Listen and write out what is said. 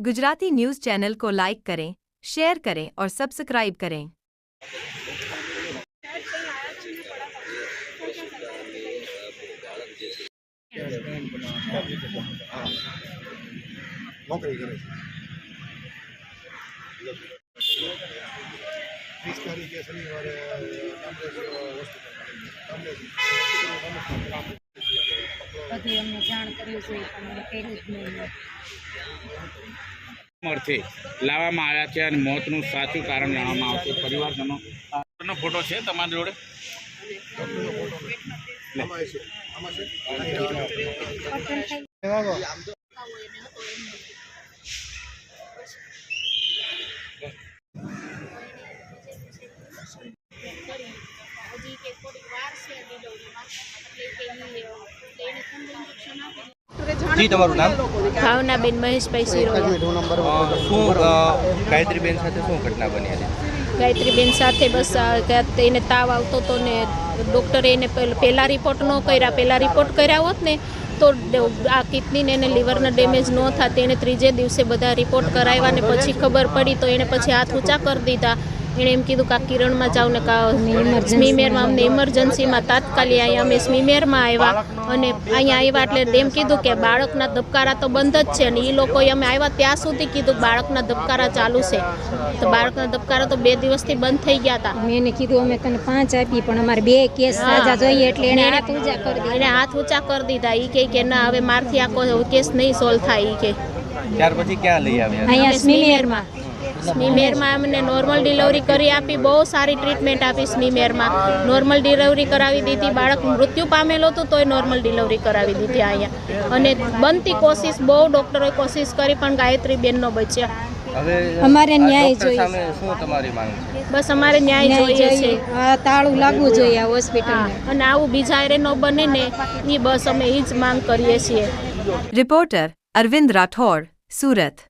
Gujarati news channel को like करें, share करें और सब्सक्राइब करें। नौकरी करे 20 तारीखे शनिवारे બધી અમને જાણ કર્યું છે પણ અમે કર્યું જ નહીં. અર્થે લાવવામાં આવ્યા છે અને મોતનું સાચું કારણ જાણવામાં આવશે. પરિવારજનો નો ફોટો છે તમારી જોડે? જી, તમારું નામ? ભાવનાબેન મહેશભાઈ સિરોયા. શું ગાયત્રીબેન સાથે શું ઘટના બની હતી? ગાયત્રીબેન સાથે બસ એને તાવ આવતો હતો ને ડૉક્ટરે એને પહેલાં રિપોર્ટ ન કર્યા. પહેલાં રિપોર્ટ કર્યા હોત ને તો આ કિડનીને એને લીવરના ડેમેજ ન થાત. એને ત્રીજે દિવસે બધા રિપોર્ટ કરાવ્યા ને પછી ખબર પડી તો એને પછી હાથ ઊંચા કરી દીધા. એણે એમ કીધું કે આ કિરણમાં જાવ ને સ્મીમેરમાં અમને ઇમરજન્સીમાં તાત્કાલિક અહીંયા અમે સ્મીમેરમાં આવ્યા અને અહીંયા આવ્યા એટલે એમ કીધું કે બાળકના ધબકારા તો બંધ જ છે અને એ લોકોએ અમે આવ્યા ત્યાં સુધી કીધું બાળકના ધબકારા ચાલુ છે. તો બાળકના ધબકારા તો 2 દિવસથી બંધ થઈ ગયા હતા. મેં એને કીધું અમે તને 5 આપી પણ અમારે 2 કેસ સાજા જોઈએ એટલે એને હાથ ઊંચા કરી દીધા. એને હાથ ઊંચા કરી દીધા. એ કે ના હવે મારથી આખો કેસ નહીં સોલ્વ થાય. એ કે ત્યાર પછી ક્યાં લઈ આવ્યા? અહીંયા સ્મીમેરમાં અમને નોર્મલ ડિલિવરી કરી આપી. બહુ સારી ટ્રીટમેન્ટ આપી. સ્મીમેરમાં નોર્મલ ડિલિવરી કરાવી દીધી. બાળક મૃત્યુ પામેલો હતું તોય નોર્મલ ડિલિવરી કરાવી દીધી અહીંયા. અને બનતી કોશિશ બહુ ડૉક્ટરોએ કોશિશ કરી પણ ગાયત્રીબેનનો બચ્યા. હવે અમારે ન્યાય જોઈએ. શું તમારી માંગ છે? બસ અમારે ન્યાય જોઈએ છે. તાળું લાગવું જોઈએ આ હોસ્પિટલને અને આવું બીજા હારે ન બને ને એ બસ અમે એ જ માંગ કરીએ છીએ. रिपोर्टर अरविंद राठौड़, सूरत।